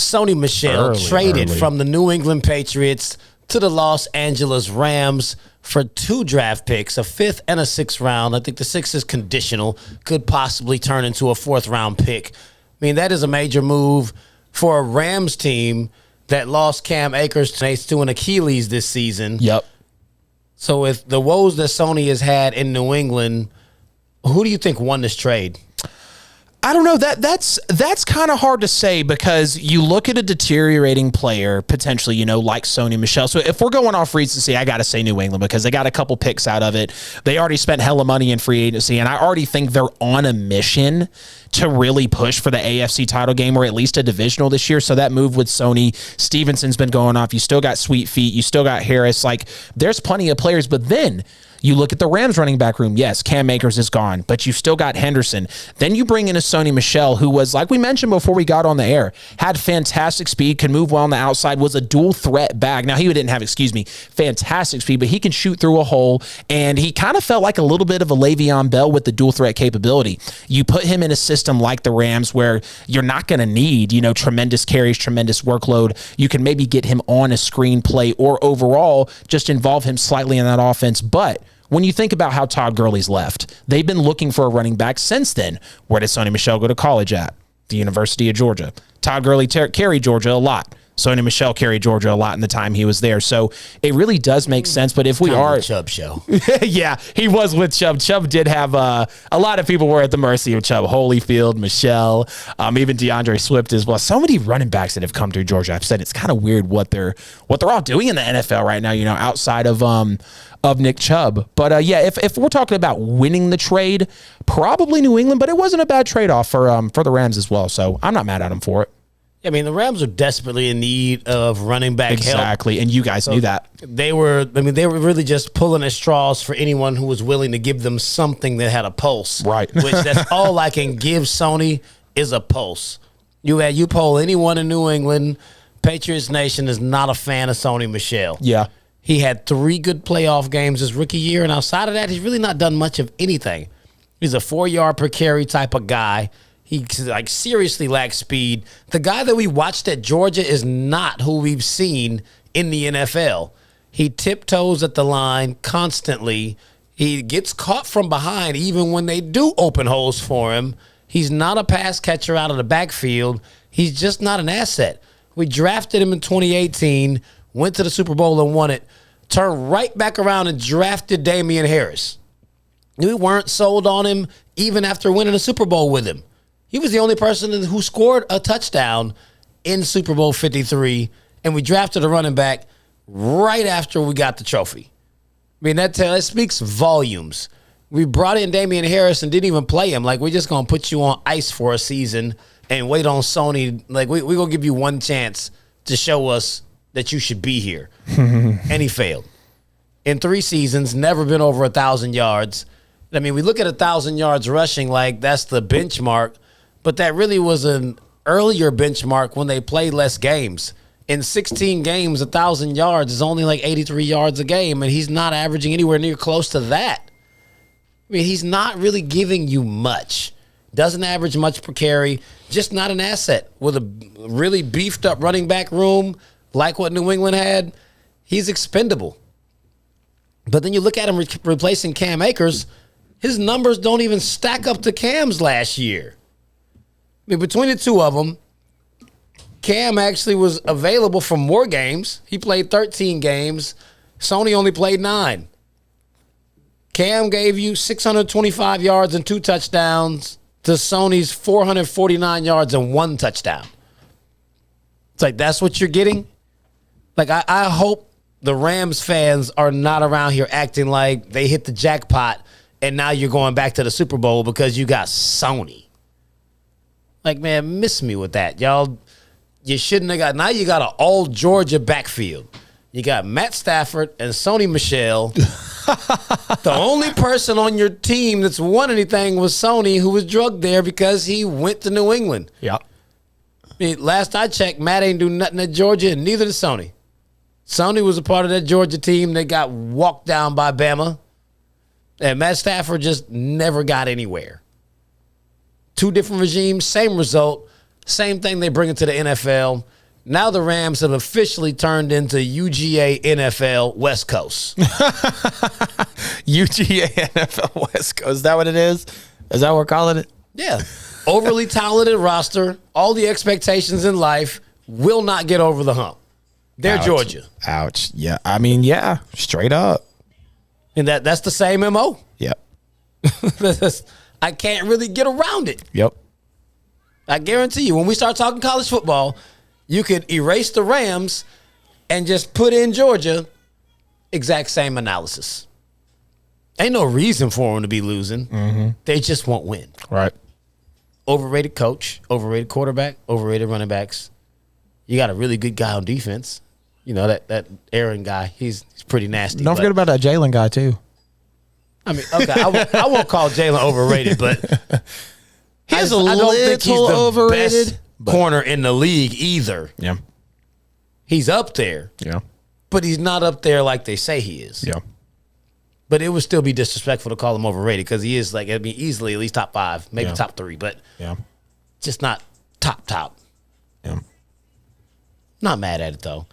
Sony Michel traded from the New England Patriots to the Los Angeles Rams for 2 draft picks, a 5th and a 6th round. I think the 6th is conditional, could possibly turn into a 4th round pick. I mean, that is a major move for a Rams team that lost Cam Akers to an Achilles this season. Yep. So with the woes that Sony has had in New England, who do you think won this trade? I don't know. That's kind of hard to say because you look at a deteriorating player potentially, you know, like Sony Michel. So if we're going off recency, I got to say New England because they got a couple picks out of it. They already spent hella money in free agency, and I already think they're on a mission to really push for the AFC title game or at least a divisional this year. So that move with Sony, Stevenson's been going off. You still got Sweet Feet. You still got Harris. Like, there's plenty of players, but then you look at the Rams running back room. Yes, Cam Akers is gone, but you've still got Henderson. Then you bring in a Sony Michel, who was, like we mentioned before we got on the air, had fantastic speed, can move well on the outside, was a dual threat back. Now, he didn't have, fantastic speed, but he can shoot through a hole, and he kind of felt like a little bit of a Le'Veon Bell with the dual threat capability. You put him in a system like the Rams where you're not going to need, tremendous carries, tremendous workload. You can maybe get him on a screen play or overall just involve him slightly in that offense, but when you think about how Todd Gurley's left, they've been looking for a running back since then. Where did Sony Michel go to college at? The University of Georgia. Todd Gurley carried Georgia a lot. Sony Michel carried Georgia a lot in the time he was there. So it really does make sense. But if we are Chubb show. Yeah, he was with Chubb. Chubb did have a lot of people were at the mercy of Chubb. Holyfield, Michel, even DeAndre Swift as well. So many running backs that have come through Georgia. I've said it's kind of weird what they're all doing in the NFL right now, outside of Nick Chubb. But yeah, if we're talking about winning the trade, probably New England, but it wasn't a bad trade-off for the Rams as well. So I'm not mad at them for it. I mean, the Rams are desperately in need of running back help. Exactly, and you guys knew that. They were really just pulling at straws for anyone who was willing to give them something that had a pulse. Right. Which that's all I can give Sony is a pulse. You poll anyone in New England, Patriots Nation is not a fan of Sony Michel. Yeah. He had 3 good playoff games his rookie year, and outside of that, he's really not done much of anything. He's a 4-yard per carry type of guy. He seriously lacks speed. The guy that we watched at Georgia is not who we've seen in the NFL. He tiptoes at the line constantly. He gets caught from behind even when they do open holes for him. He's not a pass catcher out of the backfield. He's just not an asset. We drafted him in 2018, went to the Super Bowl and won it, turned right back around and drafted Damian Harris. We weren't sold on him even after winning a Super Bowl with him. He was the only person who scored a touchdown in Super Bowl 53, and we drafted a running back right after we got the trophy. I mean, that speaks volumes. We brought in Damian Harris and didn't even play him. Like, we're just going to put you on ice for a season and wait on Sony. Like, we're going to give you one chance to show us that you should be here. And he failed. In 3 seasons, never been over 1,000 yards. I mean, we look at 1,000 yards rushing like that's the benchmark, but that really was an earlier benchmark when they played less games. In 16 games, 1,000 yards is only like 83 yards a game, and he's not averaging anywhere near close to that. I mean, he's not really giving you much. Doesn't average much per carry. Just not an asset. With a really beefed up running back room like what New England had, he's expendable. But then you look at him replacing Cam Akers, his numbers don't even stack up to Cam's last year. I mean, between the two of them, Cam actually was available for more games. He played 13 games. Sony only played 9. Cam gave you 625 yards and 2 touchdowns to Sony's 449 yards and 1 touchdown. It's like, that's what you're getting? Like, I hope the Rams fans are not around here acting like they hit the jackpot and now you're going back to the Super Bowl because you got Sony. Like, man, miss me with that. Y'all, you shouldn't have got, now you got an all Georgia backfield. You got Matt Stafford and Sony Michel. The only person on your team that's won anything was Sony, who was drugged there because he went to New England. Yeah. I mean, last I checked, Matt ain't do nothing at Georgia, and neither did Sony. Sony was a part of that Georgia team that got walked down by Bama. And Matt Stafford just never got anywhere. 2 different regimes, same result. Same thing they bring it to the NFL. Now the Rams have officially turned into UGA NFL West Coast. UGA NFL West Coast. Is that what it is? Is that what we're calling it? Yeah. Overly talented roster. All the expectations in life will not get over the hump. They're Ouch. Georgia. Ouch. Yeah. I mean, yeah. Straight up. And that's the same MO. Yep. I can't really get around it. Yep. I guarantee you, when we start talking college football, you could erase the Rams and just put in Georgia, exact same analysis. Ain't no reason for them to be losing. Mm-hmm. They just won't win. Right. Overrated coach, overrated quarterback, overrated running backs. You got a really good guy on defense. You know, that Aaron guy, he's pretty nasty. Don't forget about that Jalen guy, too. I mean, okay, I won't call Jalen overrated, but He's I don't think he's the overrated. best corner in the league either. Yeah. He's up there, Yeah. but he's not up there like they say he is. Yeah. But it would still be disrespectful to call him overrated because he is, like, I mean, easily at least top 5, maybe Yeah. top 3, but Yeah. just not top. Yeah. Not mad at it, though.